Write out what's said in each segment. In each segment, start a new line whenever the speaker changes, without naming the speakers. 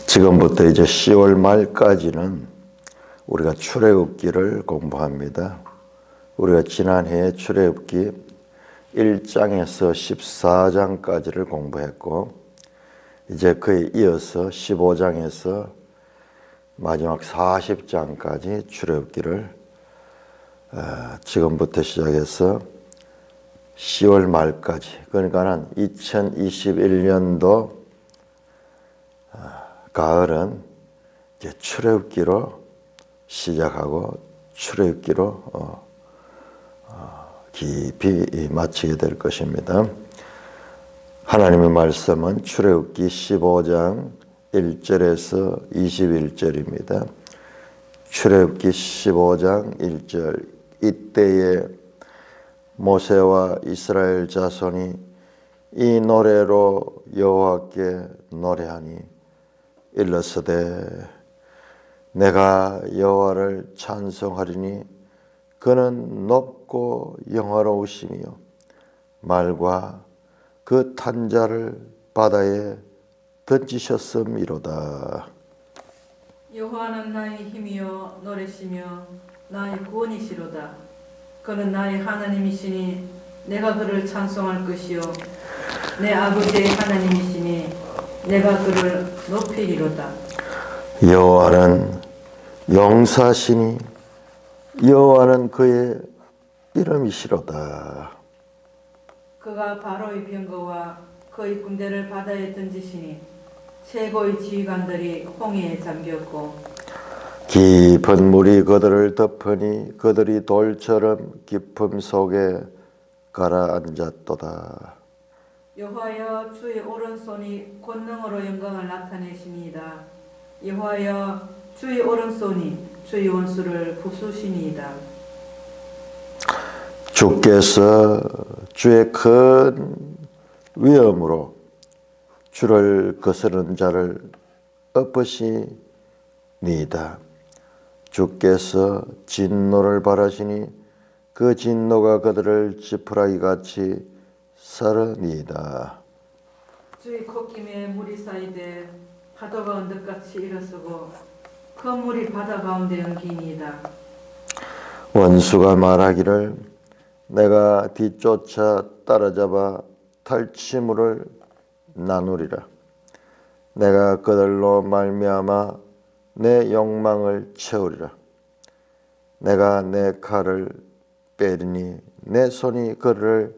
지금부터 이제 10월 말까지는 우리가 출애굽기를 공부합니다. 우리가 지난해 출애굽기 1장에서 14장까지를 공부했고, 이제 그에 이어서 15장에서 마지막 40장까지 출애굽기를 지금부터 시작해서 10월 말까지, 그러니까는 2021년도 가을은 이제 출애굽기로 시작하고 출애굽기로 깊이 마치게 될 것입니다. 하나님의 말씀은 출애굽기 15장 1절에서 21절입니다. 출애굽기 15장 1절. 이때에 모세와 이스라엘 자손이 이 노래로 여호와께 노래하니 일러스되 내가 여호와를 찬송하리니 그는 높고 영화로우시며 말과 그 탄자를 바다에 던지셨음이로다.
여호와는 나의 힘이요 노래시며 나의 구원이시로다. 그는 나의 하나님이시니 내가 그를 찬송할 것이요 내 아버지의 하나님이시니 내가 그를 높이리로다.
여호와는 용사시니 여호와는 그의 이름이시로다.
그가 바로의 병거와 그의 군대를 바다에 던지시니 최고의 지휘관들이 홍해에 잠겼고
깊은 물이 그들을 덮으니 그들이 돌처럼 깊음 속에 가라앉았도다.
여호와여 주의 오른손이 권능으로 영광을 나타내시니이다. 여호와여 주의 오른손이 주의 원수를 부수시니이다.
주께서 주의 큰 위엄으로 주를 거스르는 자를 엎으시니이다. 주께서 진노를 바라시니 그 진노가 그들을 지푸라기같이 사르니이다.
주의 콧김에 물이 쌓이되 파도가 언덕같이 일어서고 그 물이 바다 가운데 엉키니이다.
원수가 말하기를 내가 뒤쫓아 따라잡아 탈취물을 나누리라. 내가 그들로 말미암아 내 욕망을 채우리라. 내가 내 칼을 빼리니 내 손이 그를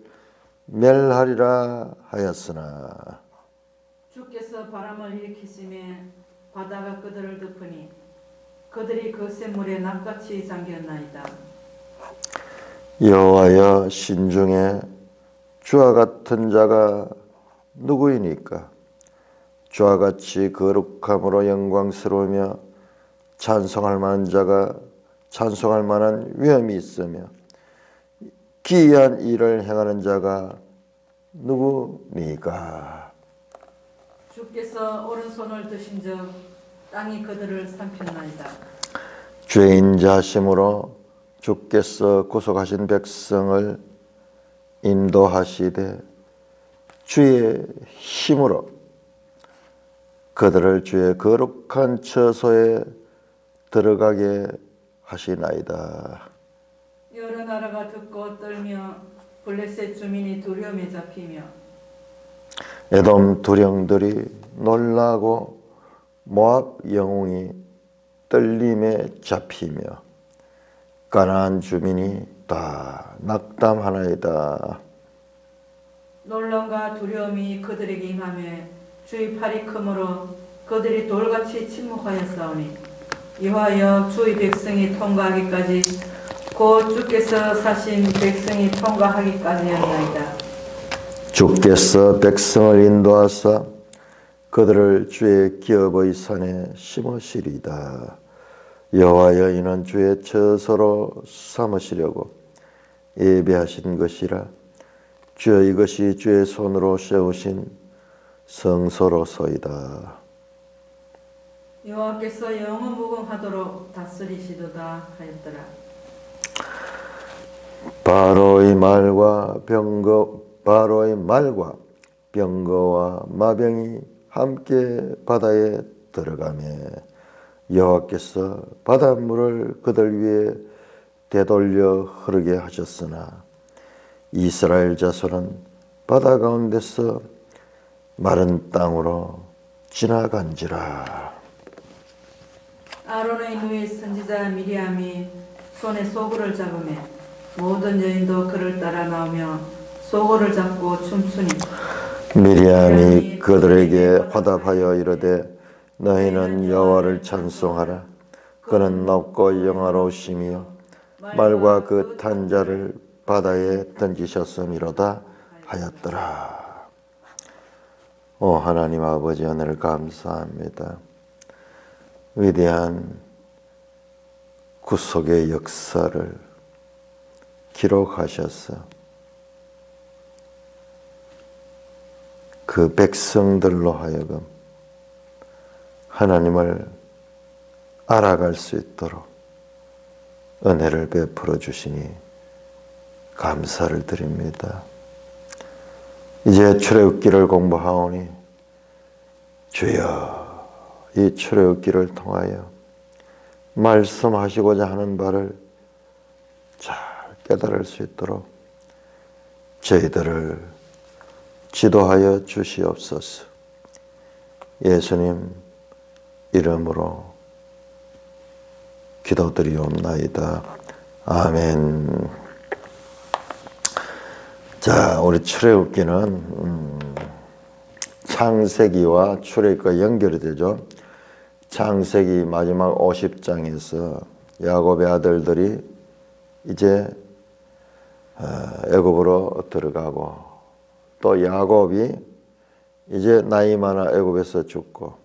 멸하리라 하였으나
주께서 바람을 일으키시매 바다가 그들을 덮으니 그들이 그 샘물에 낫같이 잠겼나이다.
여호와여 신중에 주와 같은 자가 누구이니까? 주와 같이 거룩함으로 영광스러우며 찬송할 만한 자가 찬송할 만한 위엄이 있으며 기이한 일을 행하는 자가 누구니까?
주께서 오른손을 드신즉 땅이 그들을 삼켰나이다.
죄인 자심으로 주께서 구속하신 백성을 인도하시되 주의 힘으로 그들을 주의 거룩한 처소에 들어가게 하시나이다.
여러 나라가 듣고 떨며 블레셋 주민이 두려움에 잡히며
에돔 두령들이 놀라고 모압 영웅이 떨림에 잡히며 가나안 주민이 다 낙담하나이다.
놀람과 두려움이 그들에게 임하며 주의 팔이 크므로 그들이 돌같이 침묵하였사오니 여호와여 주의 백성이 통과하기까지 곧 주께서 사신 백성이 통과하기까지였나이다.
주께서 백성을 인도하사 그들을 주의 기업의 산에 심으시리이다. 여호와여 이는 주의 처소로 삼으시려고 예배하신 것이라. 주여 이것이 주의 손으로 세우신 성소로소이다.
여호와께서 영원 무궁하도록 다스리시도다 하였더라.
바로의 말과 병거와 마병이 함께 바다에 들어가며 여호와께서 바닷물을 그들 위에 되돌려 흐르게 하셨으나 이스라엘 자손은 바다 가운데서 마른 땅으로 지나간지라.
아론의 누이 선지자 미리암이 손에 소굴을 잡으며 모든 여인도 그를 따라 나오며 소굴을 잡고 춤추니
미리암이 그들에게 화답하여 이르되 너희는 여호와를 찬송하라. 그는 높고 영화로우시며 말과 그 탄 자를 바다에 던지셨음이로다 하였더라. 오 하나님 아버지, 오늘 감사합니다. 위대한 구속의 역사를 기록하셔서 그 백성들로 하여금 하나님을 알아갈 수 있도록 은혜를 베풀어 주시니 감사를 드립니다. 이제 출애굽기를 공부하오니 주여 이 출애굽기를 통하여 말씀하시고자 하는 바를 잘 깨달을 수 있도록 저희들을 지도하여 주시옵소서. 예수님 이름으로 기도드리옵나이다. 아멘. 자, 우리 출애굽기는 창세기와 출애굽기가 연결이 되죠. 창세기 마지막 50장에서 야곱의 아들들이 이제 애굽으로 들어가고 또 야곱이 이제 나이 많아 애굽에서 죽고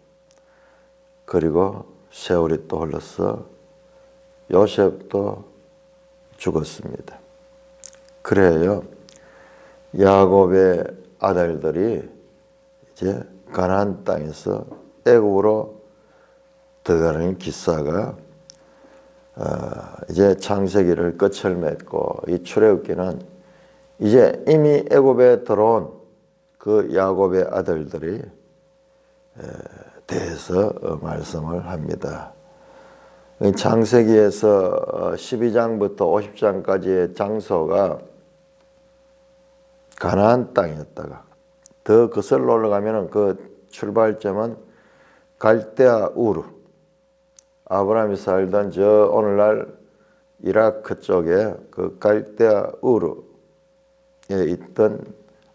그리고 세월이 또 흘러서 요셉도 죽었습니다. 그래요. 야곱의 아들들이 이제 가나안 땅에서 애굽으로 들어가는 기사가 이제 창세기를 끝을 맺고 이 출애굽기는 이제 이미 애굽에 들어온 그 야곱의 아들들이 대해서 말씀을 합니다. 창세기에서 12장부터 50장까지의 장소가 가나안 땅이었다가 더 거슬러 올라가면 그 출발점은 갈대아 우르, 아브라함이 살던 저 오늘날 이라크 쪽에 그 갈대아 우르에 있던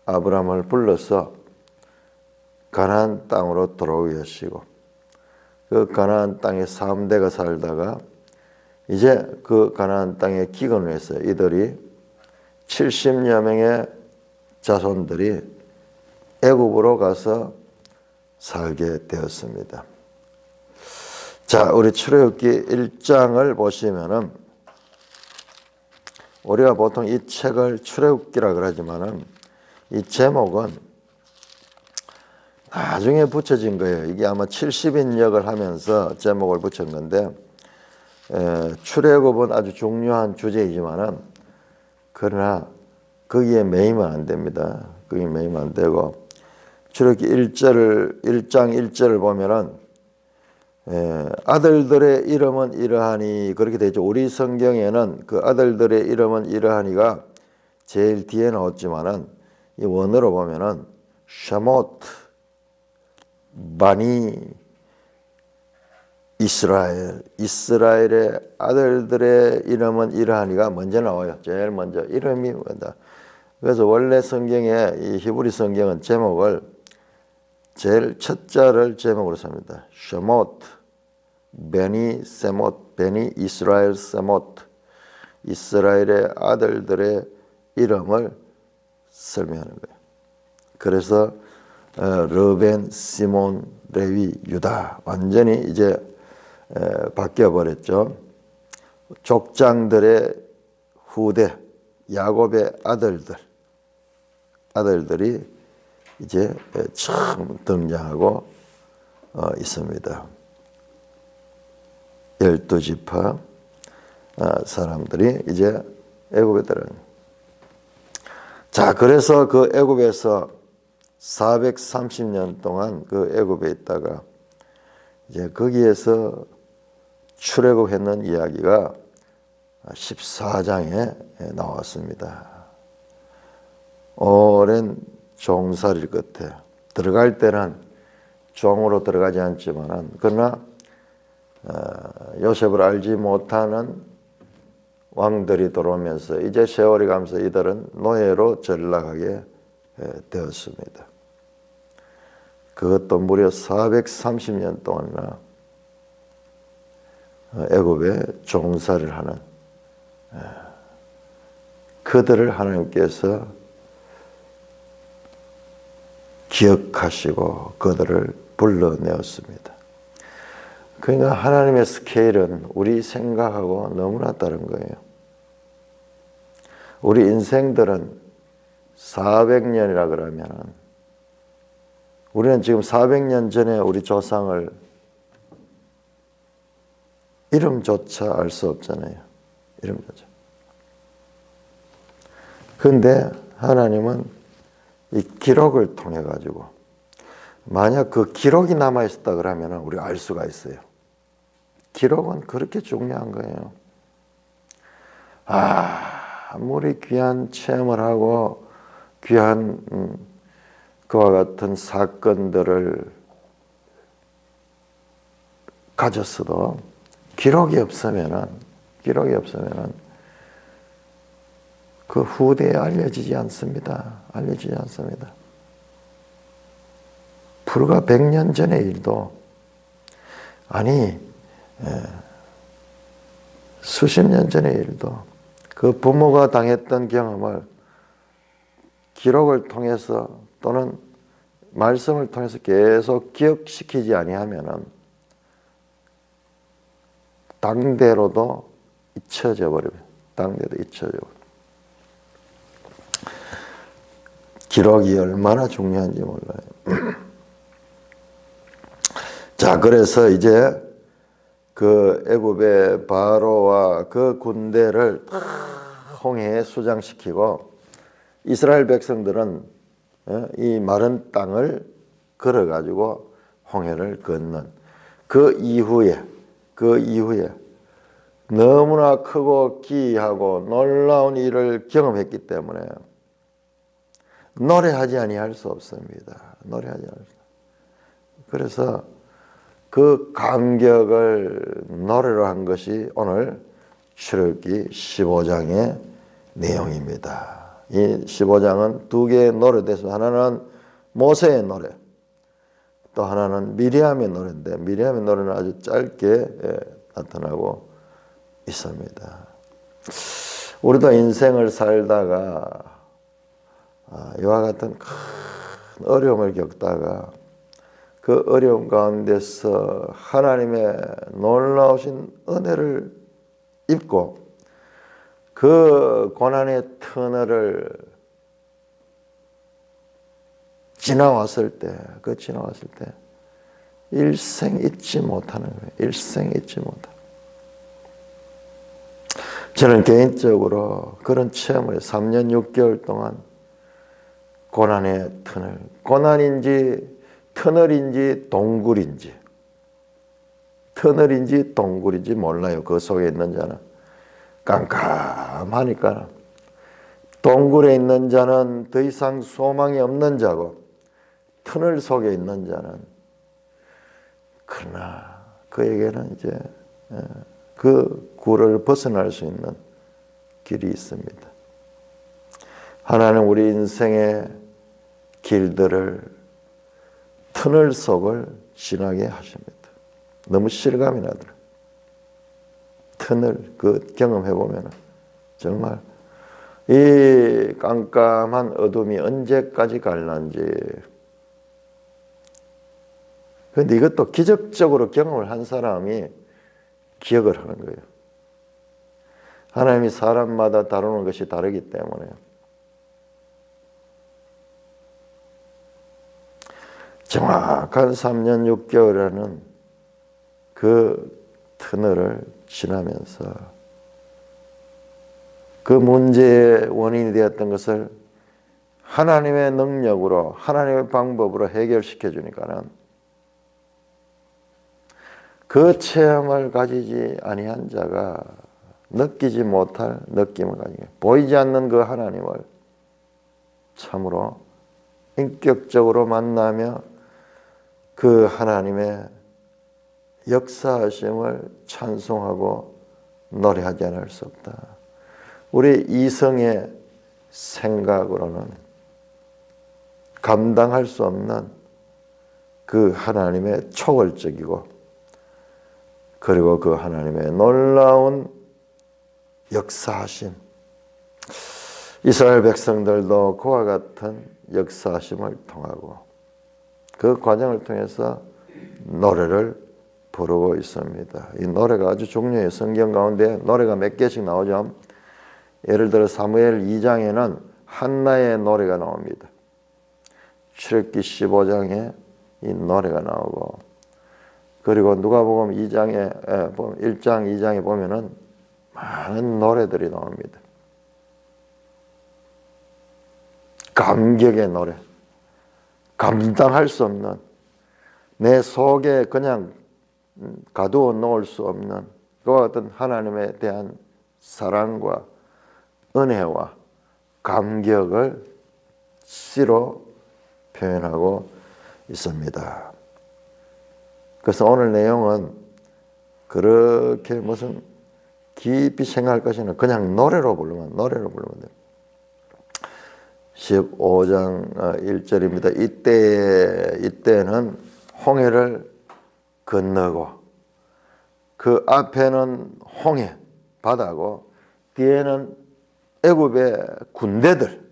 아브라함을 불러서 가나안 땅으로 들어오게 하시고 그 가나안 땅에 3대가 살다가 이제 그 가나안 땅에 기근을 해서 이들이 70여 명의 자손들이 애굽으로 가서 살게 되었습니다. 자, 우리 출애굽기 1장을 보시면은 우리가 보통 이 책을 출애굽기라 그러지만은 이 제목은 나중에 붙여진 거예요. 이게 아마 70인역을 하면서 제목을 붙인 건데 출애굽은 아주 중요한 주제이지만은 그러나 거기에 매이면 안 됩니다. 거기에 매이면 안 되고 출애굽기 1장 1절을 보면은 아들들의 이름은 이러하니 그렇게 되죠. 우리 성경에는 그 아들들의 이름은 이러하니가 제일 뒤에 나왔지만은 이 원어로 보면은 샤못 바니 이스라엘의 아들들의 이름은 이러하니가 먼저 나와요. 제일 먼저 이름이 뭐다. 그래서 원래 성경에 이 히브리 성경은 제목을 제일 첫 자를 제목으로 씁니다. 샤못 베니 세못 베니 이스라엘 세못 이스라엘의 아들들의 이름을 설명하는 거예요. 그래서 르벤, 시몬, 레위, 유다 완전히 이제 바뀌어 버렸죠. 족장들의 후대 야곱의 아들들이 이제 처음 등장하고 있습니다. 12지파 사람들이 이제 애굽에 들어간. 자, 그래서 그 애굽에서 430년 동안 그 애굽에 있다가 이제 거기에서 출애굽했는 이야기가 14장에 나왔습니다. 오랜 종살이 끝에 들어갈 때는 종으로 들어가지 않지만 그러나 요셉을 알지 못하는 왕들이 들어오면서 이제 세월이 가면서 이들은 노예로 전락하게 되었습니다. 그것도 무려 430년 동안이나 애굽에 종살이를 하는 그들을 하나님께서 기억하시고 그들을 불러내었습니다. 그러니까 하나님의 스케일은 우리 생각하고 너무나 다른 거예요. 우리 인생들은 400년이라 그러면 우리는 지금 400년 전에 우리 조상을 이름조차 알 수 없잖아요. 이름조차. 그런데 하나님은 이 기록을 통해 가지고 만약 그 기록이 남아 있었다 그러면 우리가 알 수가 있어요. 기록은 그렇게 중요한 거예요. 아무리 귀한 체험을 하고 귀한 그와 같은 사건들을 가졌어도 기록이 없으면은 그 후대에 알려지지 않습니다. 알려지지 않습니다. 불과 100년 전의 일도 수십 년 전의 일도 그 부모가 당했던 경험을 기록을 통해서 또는 말씀을 통해서 계속 기억시키지 아니하면은 당대로도 잊혀져 버립니다. 당대도 잊혀져 버립니다. 기록이 얼마나 중요한지 몰라요. 자, 그래서 이제 그 애굽의 바로와 그 군대를 홍해에 수장시키고 이스라엘 백성들은 이 마른 땅을 걸어가지고 홍해를 건넌 그 이후에 너무나 크고 기이하고 놀라운 일을 경험했기 때문에 노래하지 아니할 수 없습니다. 노래하지 않을 수. 그래서 그 감격을 노래로 한 것이 오늘 출애굽기 15장의 내용입니다. 이 15장은 두 개의 노래에서 하나는 모세의 노래, 또 하나는 미리암의 노래인데 미리암의 노래는 아주 짧게 나타나고 있습니다. 우리도 인생을 살다가 이와 같은 큰 어려움을 겪다가 그 어려움 가운데서 하나님의 놀라우신 은혜를 입고 그 고난의 터널을 지나왔을 때 일생 잊지 못하는 거예요. 일생 잊지 못하는. 저는 개인적으로 그런 체험을 해요. 3년 6개월 동안 고난의 터널, 고난인지 터널인지 동굴인지 몰라요. 그 속에 있는 자는 깜깜하니까. 동굴에 있는 자는 더 이상 소망이 없는 자고 터널 속에 있는 자는 그러나 그에게는 이제 그 굴을 벗어날 수 있는 길이 있습니다. 하나님 우리 인생의 길들을 터널 속을 지나게 하십니다. 너무 실감이 나더라고요. 터널 그 경험해 보면 정말 이 깜깜한 어둠이 언제까지 갈란지. 그런데 이것도 기적적으로 경험을 한 사람이 기억을 하는 거예요. 하나님이 사람마다 다루는 것이 다르기 때문에. 정확한 3년 6개월에는 그 터널을 지나면서 그 문제의 원인이 되었던 것을 하나님의 능력으로 하나님의 방법으로 해결시켜 주니까는 그 체험을 가지지 아니한 자가 느끼지 못할 느낌을 가지고 보이지 않는 그 하나님을 참으로 인격적으로 만나며 그 하나님의 역사하심을 찬송하고 노래하지 않을 수 없다. 우리 이성의 생각으로는 감당할 수 없는 그 하나님의 초월적이고 그리고 그 하나님의 놀라운 역사하심, 이스라엘 백성들도 그와 같은 역사하심을 통하고 그 과정을 통해서 노래를 부르고 있습니다. 이 노래가 아주 중요해요. 성경 가운데 노래가 몇 개씩 나오죠. 예를 들어 사무엘 2장에는 한나의 노래가 나옵니다. 출애굽기 15장에 이 노래가 나오고 그리고 누가복음 1장, 2장에 보면은 많은 노래들이 나옵니다. 감격의 노래, 감당할 수 없는 내 속에 그냥 가두어 놓을 수 없는 그와 같은 하나님에 대한 사랑과 은혜와 감격을 시로 표현하고 있습니다. 그래서 오늘 내용은 그렇게 무슨 깊이 생각할 것이 아니라 그냥 노래로 부르면 돼요. 15장 1절입니다. 이때는 홍해를 건너고 그 앞에는 홍해 바다고 뒤에는 애굽의 군대들,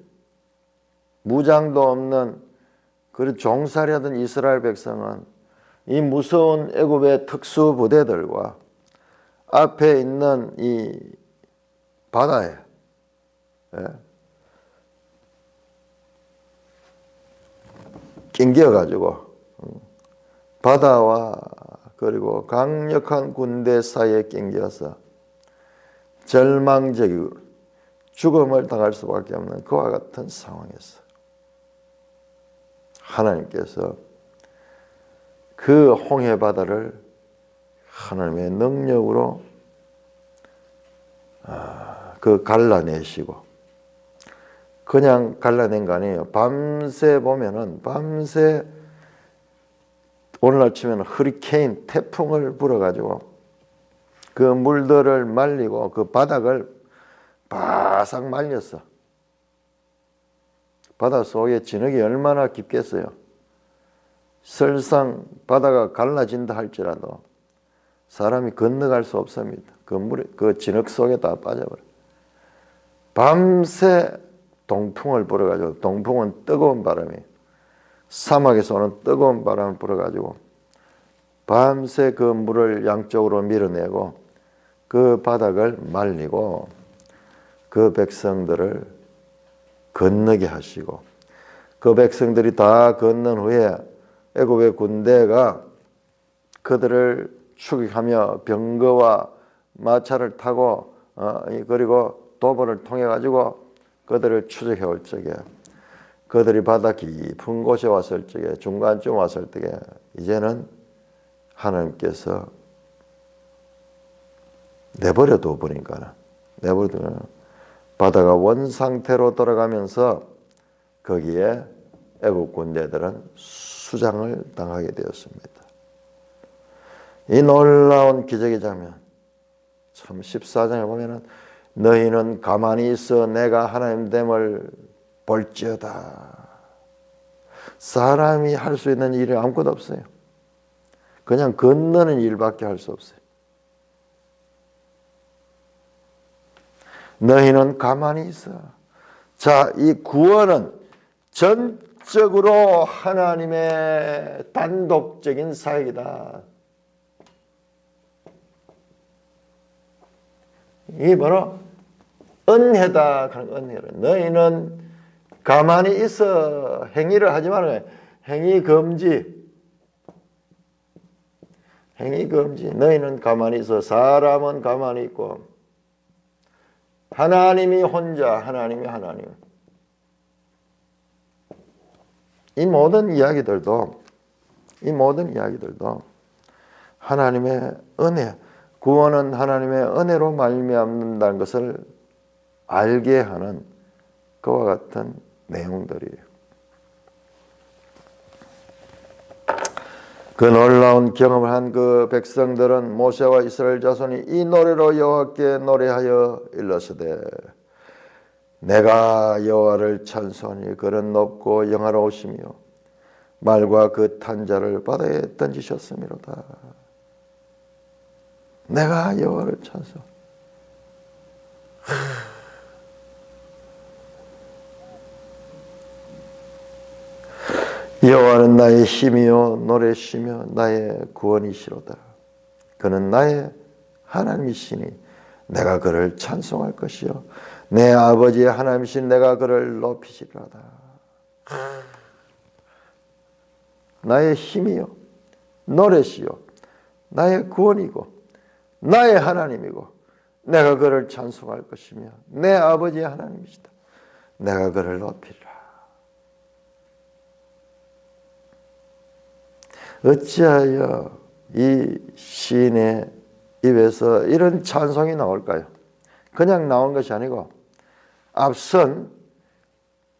무장도 없는 그 종살이하던 이스라엘 백성은 이 무서운 애굽의 특수 부대들과 앞에 있는 이 바다에 낑겨가지고 바다와 그리고 강력한 군대 사이에 낑겨서 절망적이고 죽음을 당할 수밖에 없는 그와 같은 상황에서 하나님께서 그 홍해 바다를 하나님의 능력으로 그 갈라내시고 그냥 갈라낸 거 아니에요. 밤새 보면은 밤새 오늘날 치면 허리케인 태풍을 불어가지고 그 물들을 말리고 그 바닥을 바싹 말렸어. 바다 속에 진흙이 얼마나 깊겠어요. 설상 바다가 갈라진다 할지라도 사람이 건너갈 수 없습니다. 그 진흙 속에 다 빠져버려. 밤새 동풍을 불어가지고, 동풍은 뜨거운 바람이 사막에서 오는 뜨거운 바람을 불어가지고 밤새 그 물을 양쪽으로 밀어내고 그 바닥을 말리고 그 백성들을 건너게 하시고 그 백성들이 다 건넌 후에 애굽의 군대가 그들을 추격하며 병거와 마차를 타고 그리고 도보를 통해 가지고 그들을 추적해 올 적에 그들이 바다 깊은 곳에 왔을 적에 중간쯤 왔을 적에 이제는 하나님께서 내버려 둬 버리니까 바다가 원상태로 돌아가면서 거기에 애국 군대들은 수장을 당하게 되었습니다. 이 놀라운 기적의 장면, 참 14장에 보면은 너희는 가만히 있어 내가 하나님 됨을 볼지어다. 사람이 할 수 있는 일이 아무것도 없어요. 그냥 건너는 일밖에 할 수 없어요. 너희는 가만히 있어. 자, 이 구원은 전적으로 하나님의 단독적인 사역이다. 이게 바로 은혜다. 은혜를. 너희는 가만히 있어. 행위를 하지 말아요. 행위 금지. 행위 금지. 너희는 가만히 있어. 사람은 가만히 있고 하나님이 혼자, 하나님이 하나님. 이 모든 이야기들도 하나님의 은혜, 구원은 하나님의 은혜로 말미암는다는 것을 알게 하는 그와 같은 내용들이에요. 그 놀라운 경험을 한 그 백성들은 모세와 이스라엘 자손이 이 노래로 여호와께 노래하여 일렀으되 내가 여호와를 찬송하니 그는 높고 영화로우시며 말과 그 탄자를 바다에 던지셨음이로다. 내가 여호와를 찬송. 여호와는 나의 힘이요 노래시며 나의 구원이시로다. 그는 나의 하나님이시니 내가 그를 찬송할 것이요 내 아버지의 하나님이신 내가 그를 높이시리로다. 나의 힘이요 노래시요 나의 구원이고 나의 하나님이고 내가 그를 찬송할 것이며 내 아버지의 하나님이시다. 내가 그를 높이리라. 어찌하여 이 시인의 입에서 이런 찬송이 나올까요? 그냥 나온 것이 아니고 앞선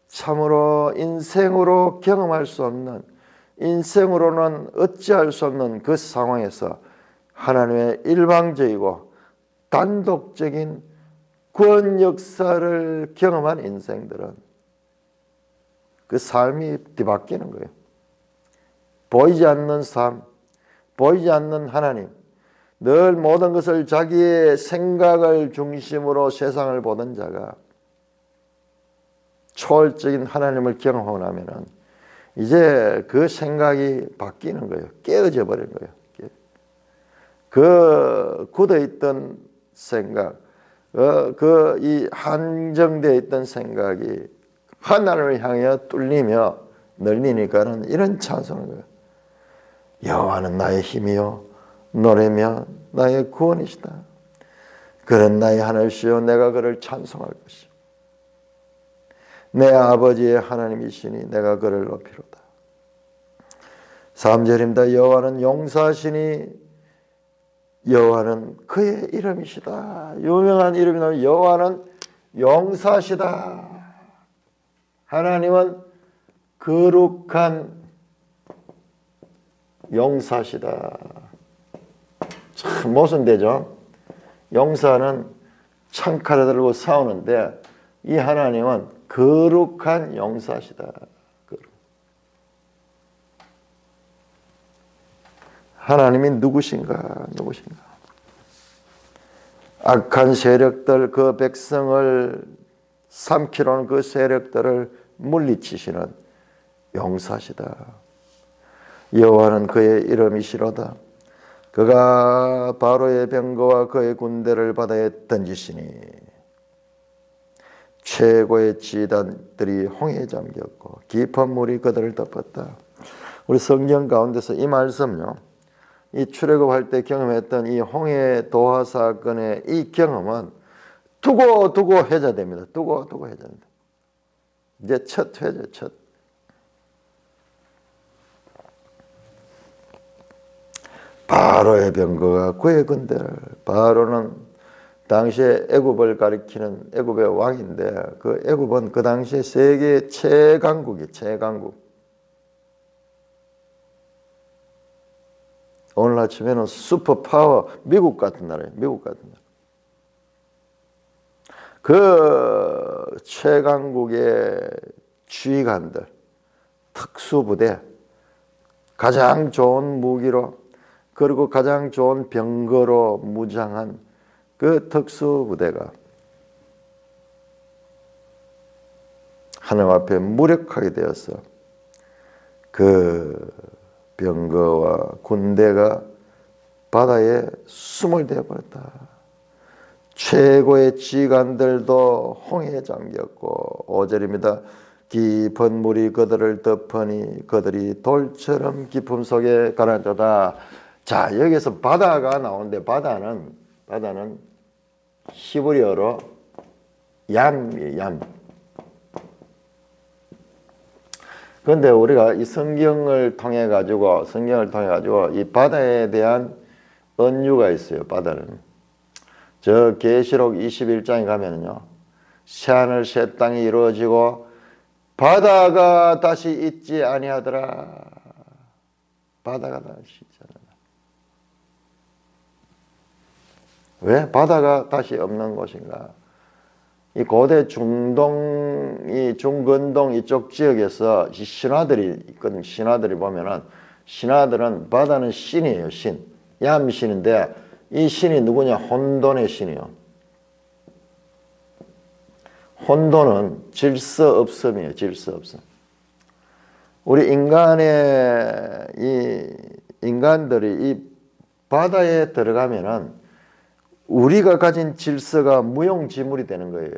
참으로 인생으로 경험할 수 없는, 인생으로는 어찌할 수 없는 그 상황에서 하나님의 일방적이고 단독적인 구원 역사를 경험한 인생들은 그 삶이 뒤바뀌는 거예요. 보이지 않는 삶, 보이지 않는 하나님, 늘 모든 것을 자기의 생각을 중심으로 세상을 보던 자가 초월적인 하나님을 경험하고 나면은 이제 그 생각이 바뀌는 거예요. 깨어져 버린 거예요. 그 굳어있던 생각, 이 한정되어 있던 생각이 하나님을 향해 뚫리며 널리니까는 이런 찬송을 거예요. 여호와는 나의 힘이요 노래며 나의 구원이시다. 그는 나의 하나님이시요 내가 그를 찬송할 것이요 내 아버지의 하나님이시니 내가 그를 높이로다. 3절입니다. 여호와는 용사시니 여호와는 그의 이름이시다. 유명한 이름이 여호와는 용사시다. 하나님은 거룩한 용사시다. 참 모순되죠. 용사는 창칼을 들고 싸우는데 이 하나님은 거룩한 용사시다. 하나님이 누구신가? 악한 세력들, 그 백성을 삼키려는 그 세력들을 물리치시는 용사시다. 여호와는 그의 이름이시로다. 그가 바로의 병거와 그의 군대를 바다에 던지시니 최고의 지단들이 홍해에 잠겼고 깊은 물이 그들을 덮었다. 우리 성경 가운데서 이 말씀요, 이 출애굽할 때 경험했던 이 홍해 도하 사건의 이 경험은 두고 회자됩니다. 두고 회자됩니다. 이제 첫 회자, 첫. 바로의 병거가 그의 군대를, 바로는 당시에 애굽을 가리키는 애굽의 왕인데 그 애굽은 그 당시에 세계 최강국이 최강국. 오늘날 치면은 슈퍼파워 미국 같은 나라예요. 미국 같은 나라. 그 최강국의 지휘관들, 특수부대, 가장 좋은 무기로 그리고 가장 좋은 병거로 무장한 그 특수부대가 하나님 앞에 무력하게 되어서 그 병거와 군대가 바다에 숨을 대버렸다. 최고의 지휘관들도 홍해에 잠겼고 5절입니다. 깊은 물이 그들을 덮으니 그들이 돌처럼 깊음 속에 가라앉았다. 자, 여기서 바다가 나오는데 바다는 히브리어로 얌이에요. 얌. 그런데 우리가 이 성경을 통해 가지고 이 바다에 대한 은유가 있어요. 바다는 저 계시록 21장에 가면은요, 새하늘 새 땅이 이루어지고 바다가 다시 있지 아니하더라. 바다가 다시 있지 아니하더라. 왜 바다가 다시 없는 곳인가? 이 고대 중동, 이 중근동 이쪽 지역에서 이 신화들이 있거든. 신화들이 보면은, 신화들은 바다는 신이에요. 신, 얌신인데 이 신이 누구냐? 혼돈의 신이요. 혼돈은 질서 없음이에요. 질서 없음. 우리 인간들이 이 바다에 들어가면은 우리가 가진 질서가 무용지물이 되는 거예요.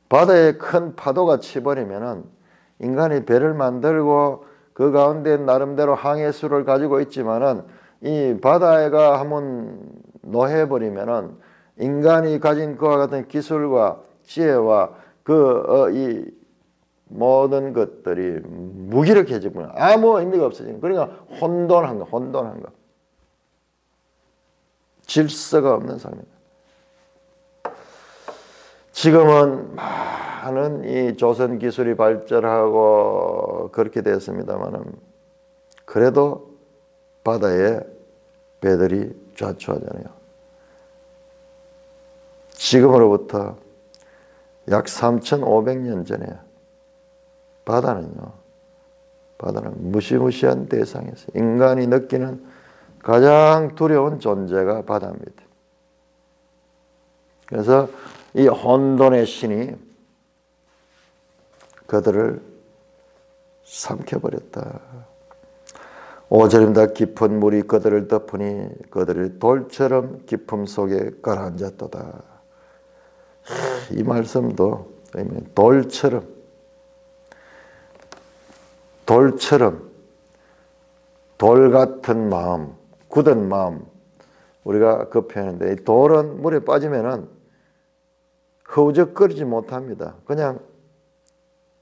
바다에 큰 파도가 치버리면은 인간이 배를 만들고 그 가운데 나름대로 항해수를 가지고 있지만은 이 바다가 한번 노해버리면은 인간이 가진 그와 같은 기술과 지혜와 이 모든 것들이 무기력해지고 아무 의미가 없어지는, 그러니까 혼돈한 거. 질서가 없는 삶입니다. 지금은 많은 이 조선 기술이 발전하고 그렇게 됐습니다만은 그래도 바다에 배들이 좌초하잖아요. 지금으로부터 약 3,500년 전에 바다는 무시무시한 대상에서 인간이 느끼는 가장 두려운 존재가 바다입니다. 그래서 이 혼돈의 신이 그들을 삼켜버렸다. 5절입니다. 깊은 물이 그들을 덮으니 그들이 돌처럼 깊음 속에 가라앉았도다. 이 말씀도 돌처럼 돌 같은 마음, 굳은 마음, 우리가 그 표현인데, 이 돌은 물에 빠지면은 허우적거리지 못합니다. 그냥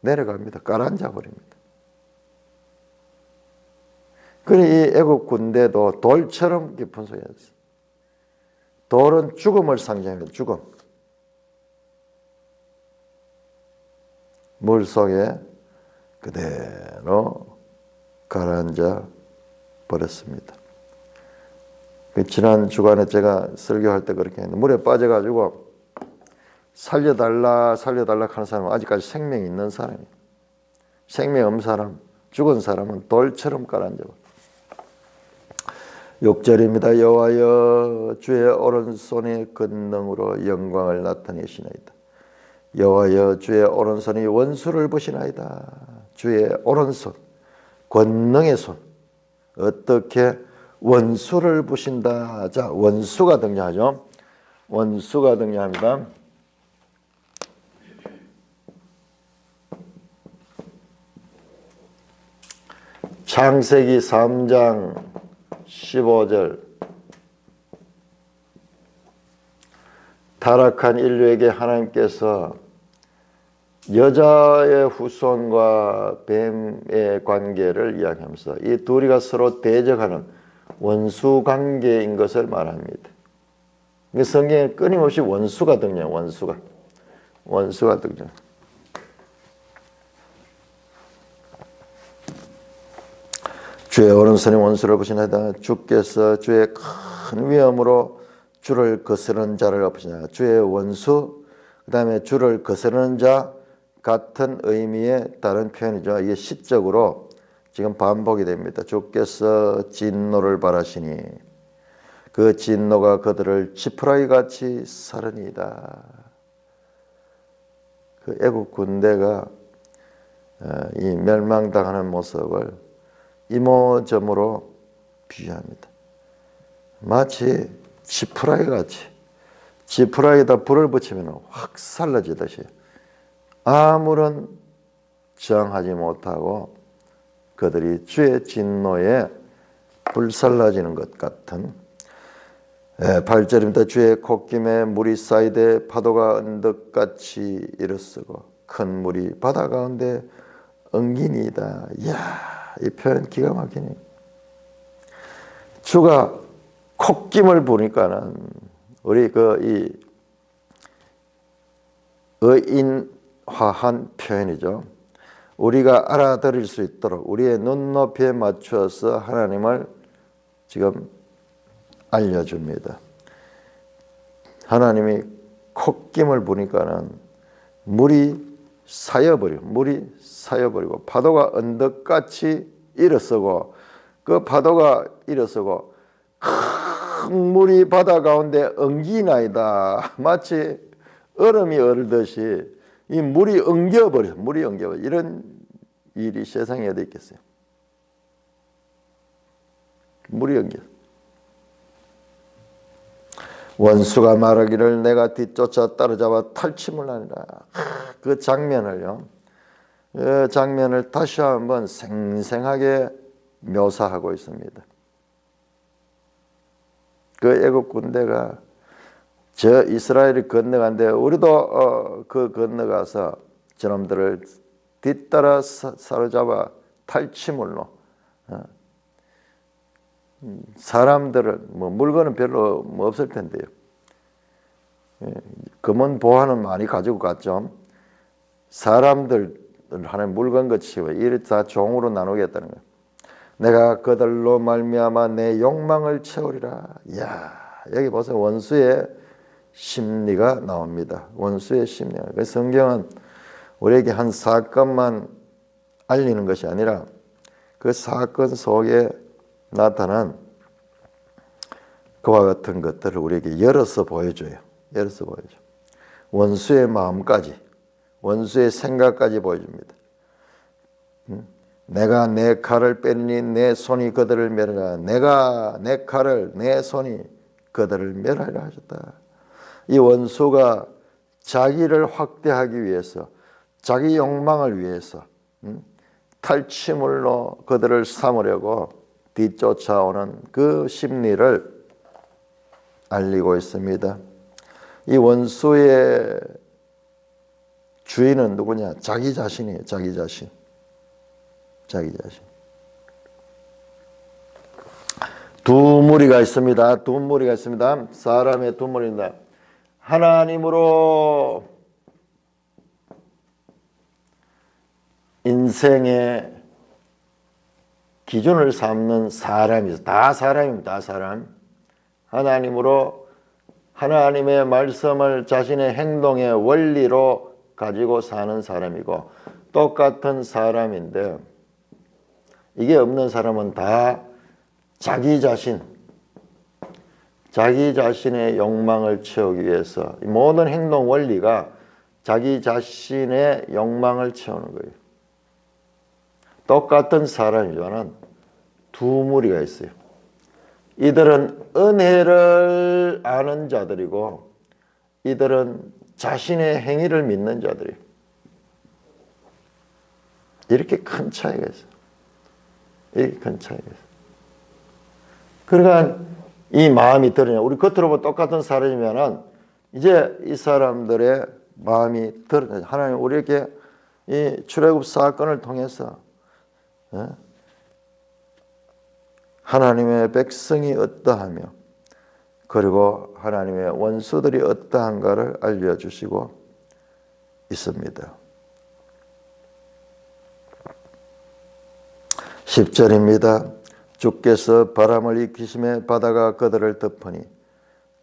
내려갑니다. 가라앉아 버립니다. 그러니 이 애국 군대도 돌처럼 깊은 속에 있어요. 돌은 죽음을 상징합니다. 죽음. 물 속에 그대로 가라앉아 버렸습니다. 지난 주간에 제가 설교할 때 그렇게 했는데, 물에 빠져가지고 살려달라 하는 사람은 아직까지 생명이 있는 사람이에요. 생명 없는 사람, 죽은 사람은 돌처럼 가라앉아 버려요. 6절입니다. 여호와여 주의 오른손의 권능으로 영광을 나타내시나이다. 여호와여 주의 오른손이 원수를 보시나이다. 주의 오른손, 권능의 손. 어떻게 원수를 보신다. 자, 원수가 등장하죠. 원수가 등장합니다. 창세기 3장 15절. 타락한 인류에게 하나님께서 여자의 후손과 뱀의 관계를 이야기하면서 이 둘이가 서로 대적하는 원수 관계인 것을 말합니다. 성경에 끊임없이 원수가 등장해요. 원수가 등장. 주의 오른손이 원수를 보시나이다. 주께서 주의 큰 위엄으로 주를 거스르는 자를 엎으시나이다. 주의 원수, 그 다음에 주를 거스르는 자 같은 의미의 다른 표현이죠. 이게 시적으로 지금 반복이 됩니다. 주께서 진노를 바라시니 그 진노가 그들을 지푸라기 같이 사르니이다. 그 애국 군대가 이 멸망당하는 모습을 이모저모로 비유합니다. 마치 지푸라기 같이, 지푸라기에다 불을 붙이면 확 살라지듯이 아무런 저항하지 못하고 그들이 주의 진노에 불살라지는 것 같은 8절입니다. 주의 콧김에 물이 쌓이되 파도가 언덕같이 일어서고 큰 물이 바다 가운데 은긴이다. 이야, 이 표현 기가 막히네. 주가 콧김을 부니까는 우리 이 의인화한 표현이죠. 우리가 알아들을 수 있도록 우리의 눈높이에 맞추어서 하나님을 지금 알려줍니다. 하나님이 콧김을 부니까는 물이 쌓여버리고 파도가 언덕같이 일어서고 그 파도가 일어서고 큰 물이 바다 가운데 엉기나이다. 마치 얼음이 얼듯이 이 물이 엉겨버려. 이런 일이 세상에 어디 있겠어요? 물이 엉겨. 원수가 말하기를 내가 뒤쫓아 따라잡아 탈취물 하니라. 그 장면을요. 그 장면을 다시 한번 생생하게 묘사하고 있습니다. 그 애국 군대가 저 이스라엘이 건너간데 우리도 그 건너가서 저놈들을 뒤따라 사로잡아 탈취물로 사람들은 물건은 별로 없을 텐데요. 금은 보화는 많이 가지고 갔죠. 사람들 하는 물건같이 이를 다 종으로 나누겠다는 거예요. 내가 그들로 말미암아 내 욕망을 채우리라. 이야, 여기 보세요. 원수의 심리가 나옵니다. 원수의 심리. 그 성경은 우리에게 한 사건만 알리는 것이 아니라 그 사건 속에 나타난 그와 같은 것들을 우리에게 열어서 보여줘요. 원수의 마음까지, 원수의 생각까지 보여줍니다. 내가 내 칼을 빼니 내 손이 그들을 멸하라. 내가 내 칼을 내 손이 그들을 멸하리라 하셨다. 이 원수가 자기를 확대하기 위해서, 자기 욕망을 위해서 탈취물로 그들을 삼으려고 뒤쫓아오는 그 심리를 알리고 있습니다. 이 원수의 주인은 누구냐? 자기 자신이에요. 자기 자신. 두 무리가 있습니다. 사람의 두 무리입니다. 하나님으로 인생의 기준을 삼는 사람이 다 사람입니다. 하나님으로 하나님의 말씀을 자신의 행동의 원리로 가지고 사는 사람이고 똑같은 사람인데 이게 없는 사람은 다 자기 자신의 욕망을 채우기 위해서 모든 행동 원리가 자기 자신의 욕망을 채우는 거예요. 똑같은 사람이지만 두 무리가 있어요. 이들은 은혜를 아는 자들이고 이들은 자신의 행위를 믿는 자들이에요. 이렇게 큰 차이가 있어요. 그러니까 이 마음이 드러나. 우리 겉으로 보면 똑같은 사람이면은 이제 이 사람들의 마음이 드러나. 하나님 우리에게 이 출애굽 사건을 통해서 하나님의 백성이 어떠하며 그리고 하나님의 원수들이 어떠한가를 알려주시고 있습니다. 10절입니다. 주께서 바람을 일으키심에 바다가 그들을 덮으니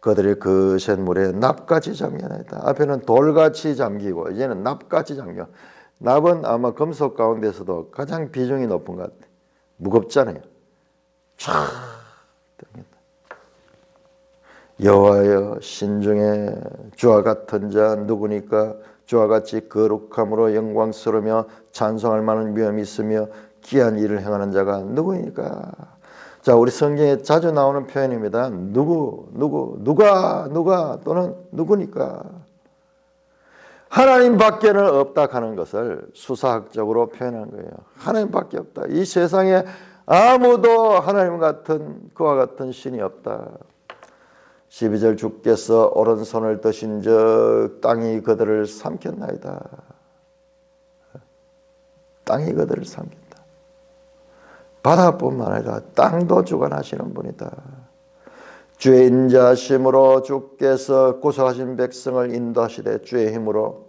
그들이 거센 물에 납같이 잠겨나있다. 앞에는 돌같이 잠기고 이제는 납같이 잠겨. 납은 아마 금속 가운데서도 가장 비중이 높은 것 같아요. 무겁잖아요. 촥 당긴다. 여호와여 신중에 주와 같은 자 누구니까? 주와 같이 거룩함으로 영광스러우며 찬송할 만한 위엄이 있으며 귀한 일을 행하는 자가 누구니까? 자, 우리 성경에 자주 나오는 표현입니다. 누가 또는 누구니까? 하나님밖에는 없다 하는 것을 수사학적으로 표현한 거예요. 하나님밖에 없다. 이 세상에 아무도 하나님 같은 그와 같은 신이 없다. 12절 주께서 오른손을 드신 적 땅이 그들을 삼켰나이다. 땅이 그들을 섬긴다. 바다뿐만 아니라 땅도 주관하시는 분이다. 주의 인자심으로 주께서 구속하신 백성을 인도하시되 주의 힘으로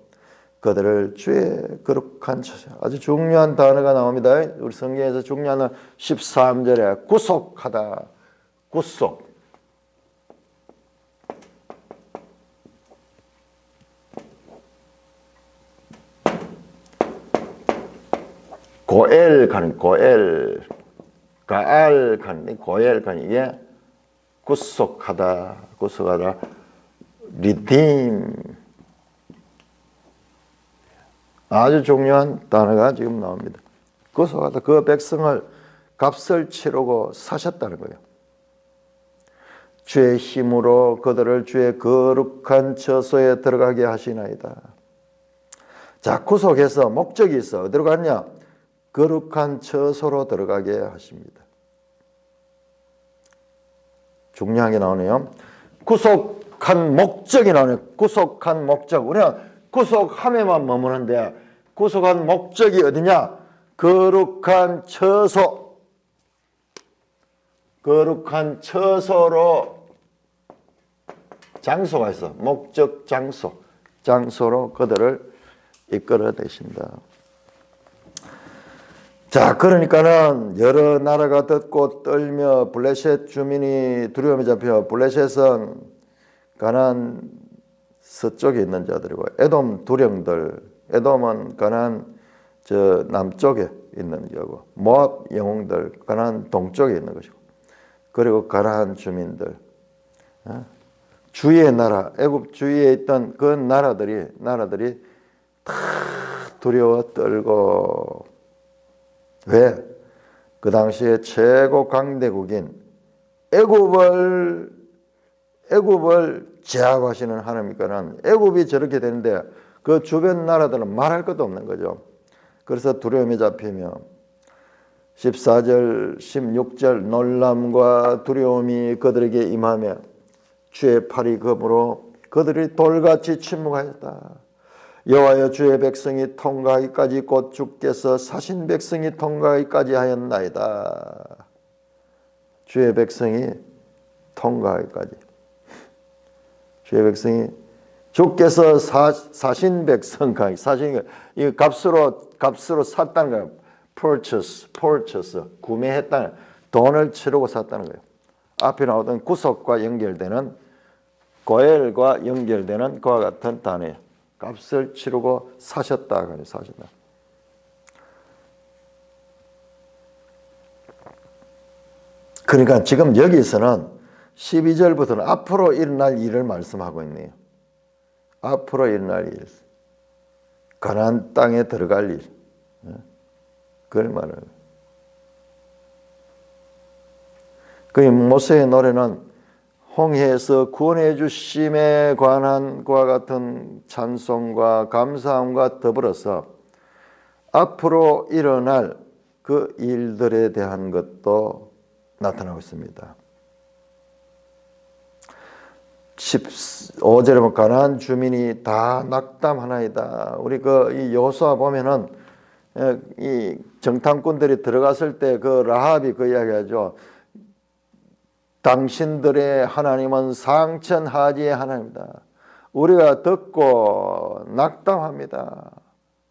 그들을 주의 거룩한 아주 중요한 단어가 나옵니다. 우리 성경에서 중요한 13절에 구속하다. 구속. 고엘 가는 고엘 가알 가는 고엘 가는 이게 구속하다. 구속하다. 리딤. 아주 중요한 단어가 지금 나옵니다. 구속하다. 그 백성을 값을 치르고 사셨다는 거예요. 주의 힘으로 그들을 주의 거룩한 처소에 들어가게 하시나이다. 자, 구속해서 목적이 있어. 어디로 갔냐? 거룩한 처소로 들어가게 하십니다. 중요한 게 나오네요. 구속한 목적이 나오네요. 구속한 목적. 우리가 구속함에만 머무는데 구속한 목적이 어디냐? 거룩한 처소. 거룩한 처소로 장소가 있어. 목적 장소. 장소로 그들을 이끌어내신다. 자, 그러니까는 여러 나라가 듣고 떨며 블레셋 주민이 두려움에 잡혀 블레셋은 가나안 서쪽에 있는 자들이고 에돔 두령들, 에돔은 가나안 저 남쪽에 있는 거고 모압 영웅들 가나안 동쪽에 있는 것이고 그리고 가나안 주민들 주위의 나라 애굽 주위에 있던 그 나라들이 다 두려워 떨고 왜? 그 당시에 최고 강대국인 애굽을 제압하시는 하나님께는 애굽이 저렇게 되는데 그 주변 나라들은 말할 것도 없는 거죠. 그래서 두려움에 잡히며 14절 16절 놀람과 두려움이 그들에게 임하며 주의 팔이 검으로 그들이 돌같이 침묵하였다. 여호와여 주의 백성이 통과하기까지 곧 주께서 사신 백성이 통과하기까지 하였나이다. 주의 백성이 통과하기까지. 주의 백성이 주께서 사신 백성까지 사신 이 값으로 샀다는 거예요. purchase 구매했다는 돈을 치르고 샀다는 거예요. 앞에 나오던 구속과 연결되는 고엘과 연결되는 그와 같은 단어예요. 값을 치르고 사셨다. 사셨다. 그러니까 지금 여기서는 12절부터는 앞으로 일어날 일을 말씀하고 있네요. 앞으로 일어날 일. 가나안 땅에 들어갈 일. 그걸 말해요. 그 모세의 노래는 홍해에서 구원해 주심에 관한 그와 같은 찬송과 감사함과 더불어서 앞으로 일어날 그 일들에 대한 것도 나타나고 있습니다. 15절에 보면 가나안 주민이 다 낙담하나이다. 우리 이 여호수아 보면은 이 정탐꾼들이 들어갔을 때 그 라합이 그 이야기하죠. 당신들의 하나님은 상천하지의 하나님이다. 우리가 듣고 낙담합니다.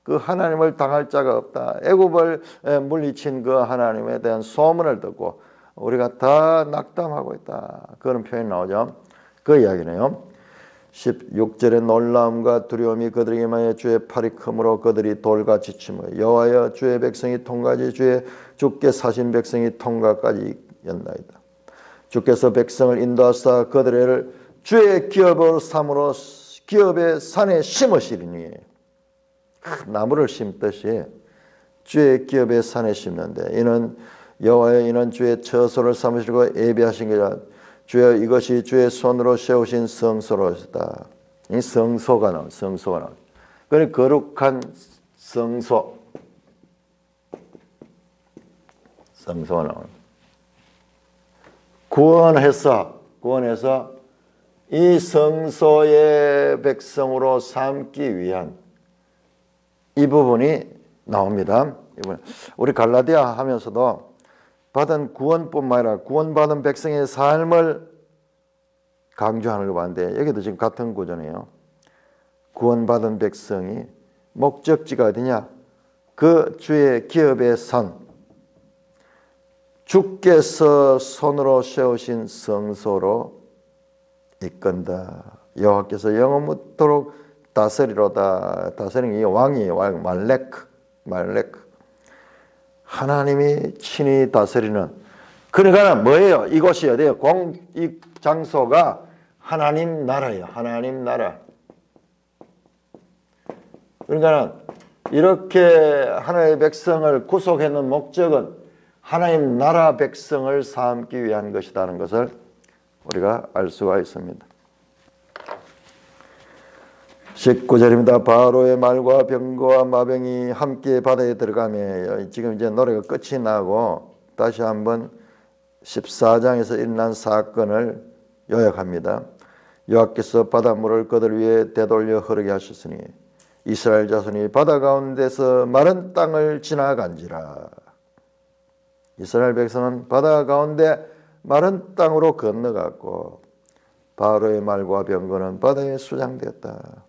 그 하나님을 당할 자가 없다. 애굽을 물리친 그 하나님에 대한 소문을 듣고 우리가 다 낙담하고 있다. 그런 표현이 나오죠. 그 이야기네요. 16절에 놀라움과 두려움이 그들에게 임하여 주의 팔이 크므로 그들이 돌같이 침을 여호와여 주의 백성이 통과하지 주께 사신 백성이 통과까지 였나이다. 주께서 백성을 인도하사 그들을 주의 기업으로 삼으로 기업의 산에 심으시리니 나무를 심듯이 주의 기업의 산에 심는데 이는 여호와여 이는 주의 처소를 삼으시고 예비하신 것이라 주여 이것이 주의 손으로 세우신 성소로다. 이 성소가 나옵니다. 성소가 나옵니다. 그러니 거룩한 성소가 나옵니다. 구원해서 이 성소의 백성으로 삼기 위한 이 부분이 나옵니다. 이번에 우리 갈라디아 하면서도 받은 구원뿐만 아니라 구원받은 백성의 삶을 강조하는 거 봤는데 여기도 지금 같은 구조네요. 구원받은 백성이 목적지가 어디냐? 그 주의 기업의 산, 주께서 손으로 세우신 성소로 이끈다. 여호와께서 영원토록 다스리로다. 다스리는 이 왕이에요. 말레크. 하나님이 친히 다스리는. 그러니까 뭐예요? 이곳이 어디예요? 이 장소가 하나님 나라예요. 하나님 나라. 그러니까 이렇게 하나님의 백성을 구속해놓은 목적은 하나님 나라 백성을 삼기 위한 것이라는 것을 우리가 알 수가 있습니다. 19절입니다. 바로의 말과 병거와 마병이 함께 바다에 들어가며, 지금 이제 노래가 끝이 나고 다시 한번 14장에서 일어난 사건을 요약합니다. 여호와께서 바닷물을 그들 위에 되돌려 흐르게 하셨으니 이스라엘 자손이 바다 가운데서 마른 땅을 지나간지라. 이스라엘 백성은 바다 가운데 마른 땅으로 건너갔고 바로의 말과 병거는 바다에 수장되었다.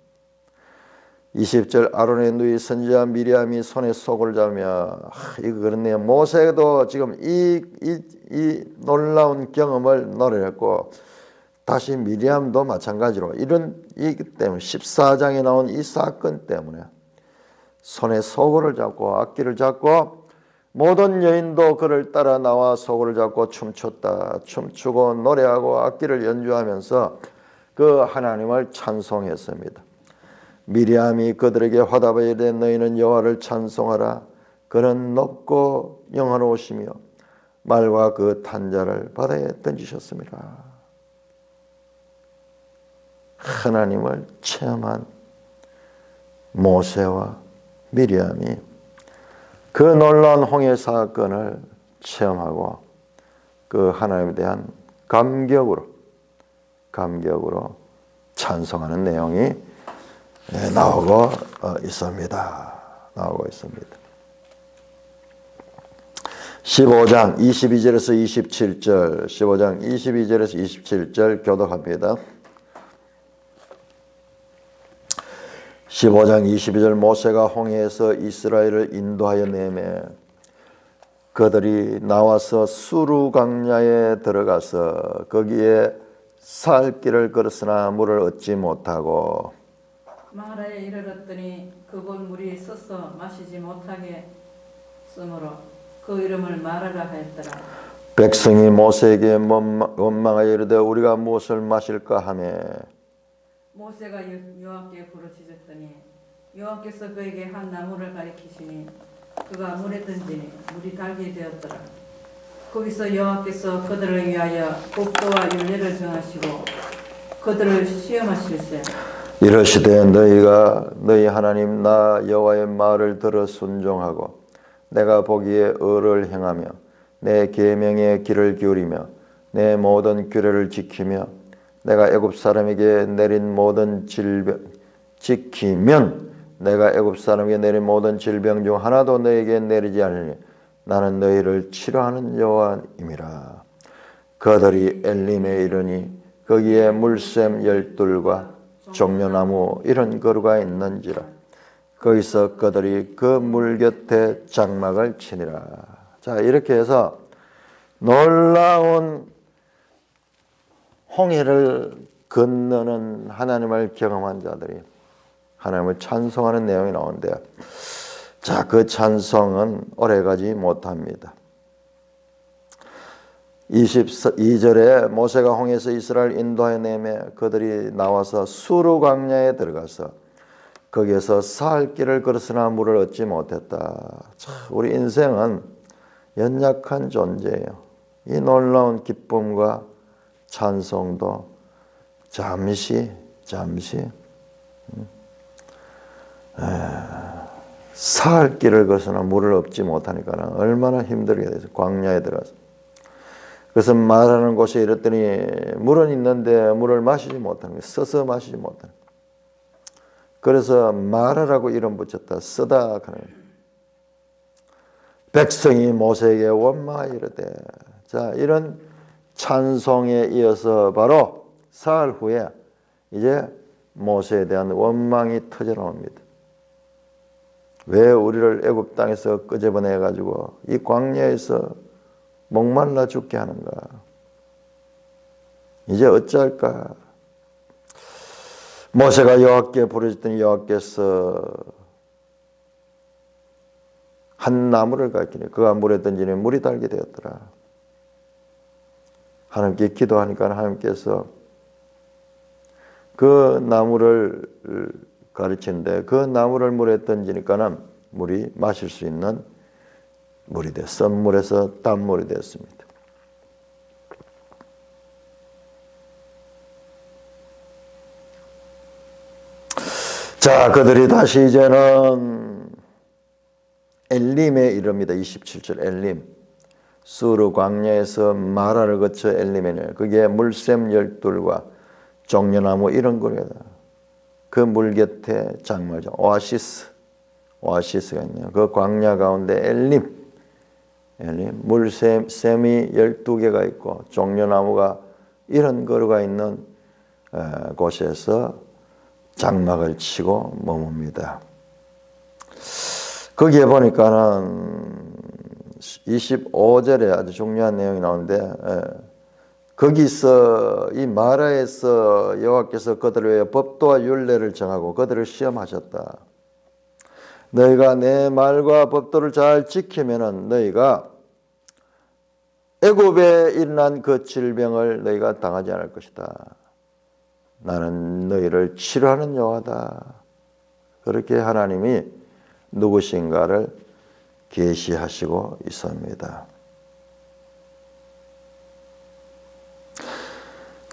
20절 아론의 누이 선지자 미리암이 손에 속을 잡으며, 이거 그렇네요. 모세도 지금 이 놀라운 경험을 노래했고 다시 미리암도 마찬가지로 이기 때문에 14장에 나온 이 사건 때문에 손에 소고를 잡고 악기를 잡고 모든 여인도 그를 따라 나와 소고를 잡고 춤췄다. 춤추고 노래하고 악기를 연주하면서 그 하나님을 찬송했습니다. 미리암이 그들에게 화답하여 이르되 너희는 여호와를 찬송하라. 그는 높고 영화로우시며 말과 그 탄자를 바다에 던지셨습니다. 하나님을 체험한 모세와 미리암이 그 놀라운 홍해 사건을 체험하고 그 하나님에 대한 감격으로 찬송하는 내용이 나오고 있습니다. 15장 22절에서 27절, 15장 22절에서 27절 교독합니다. 15장 22절 모세가 홍해에서 이스라엘을 인도하여 내매 그들이 나와서 수르 광야에 들어가서 거기에 살 길을 걸었으나 물을 얻지 못하고
마라에 이르렀더니 그곳 물이 썩어 마시지 못하게 쓰므로 그 이름을 마라라 하였더라.
백성이 모세에게 원망하여 이르되 우리가 무엇을 마실까 하며
모세가 여호와께 부르짖었더니 여호와께서 그에게 한 나무를 가리키시니 그가 물에 던지니 물이 달게 되었더라. 거기서 여호와께서 그들을 위하여 법도와 율례를 정하시고 그들을 시험하실세.
이르시되 너희가 너희 하나님 나 여호와의 말을 들어 순종하고 내가 보기에 의를 행하며 내 계명의 귀를 기울이며 내 모든 규례를 지키며 내가 애굽 사람에게 내린 모든 질병 지키면 내가 애굽 사람에게 내린 모든 질병 중 하나도 너에게 내리지 않으니 나는 너희를 치료하는 여호와임이라. 그들이 엘림에 이르니 거기에 물샘 12과 종려나무 이런 거루가 있는지라. 거기서 그들이 그 물 곁에 장막을 치니라. 자, 이렇게 해서 놀라운 홍해를 건너는 하나님을 경험한 자들이 하나님을 찬송하는 내용이 나오는데요. 자, 그 찬송은 오래가지 못합니다. 22절에 모세가 홍해에서 이스라엘 인도하여 내매 그들이 나와서 수르 광야에 들어가서 거기에서 사흘 길을 걸었으나 물을 얻지 못했다. 참, 우리 인생은 연약한 존재예요. 이 놀라운 기쁨과 찬송도 잠시 사흘 길을 걸어서나 물을 얻지 못하니까 얼마나 힘들게 돼서 광야에 들어가서 그래서 말하는 곳에 이랬더니 물은 있는데 물을 마시지 못하는 거예요. 써서 마시지 못하는 거예요. 그래서 마라라고 이름 붙였다. 쓰다. 백성이 모세에게 원망하여 이르되. 자, 이런 찬송에 이어서 바로 사흘 후에 이제 모세에 대한 원망이 터져 나옵니다. 왜 우리를 애굽 땅에서 끄집어내 가지고 이 광야에서 목말라 죽게 하는가? 이제 어찌할까? 모세가 여호와께 부르짖더니 여호와께서 한 나무를 가르치니 그가 물에 던지니 물이 달게 되었더라. 하나님께 기도하니까 하나님께서 그 나무를 가르치는데 그 나무를 물에 던지니까는 물이 마실 수 있는 물이 돼 썬물에서 땀물이 되었습니다. 자, 그들이 다시 이제는 엘림에 이릅니다. 27절 엘림. 수르 광야에서 마라를 거쳐 엘림에 이르러 그게 물샘 12과 종려나무 이런 거리다. 그 물 곁에 장막장 오아시스가 있네요. 그 광야 가운데 엘림 물샘이 12개가 있고 종려나무가 이런 거루가 있는 곳에서 장막을 치고 머뭅니다. 거기에 보니까는 25절에 아주 중요한 내용이 나오는데 거기서 이 마라에서 여호와께서 그들을 위해 법도와 율례를 정하고 그들을 시험하셨다. 너희가 내 말과 법도를 잘 지키면은 너희가 애굽에 일어난 그 질병을 너희가 당하지 않을 것이다. 나는 너희를 치료하는 여호와다. 그렇게 하나님이 누구신가를 계시하시고 있습니다.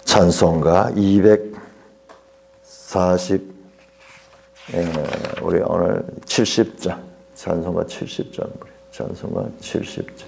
찬송가 240 우리 오늘 70장 찬송가 70장 찬송가 70장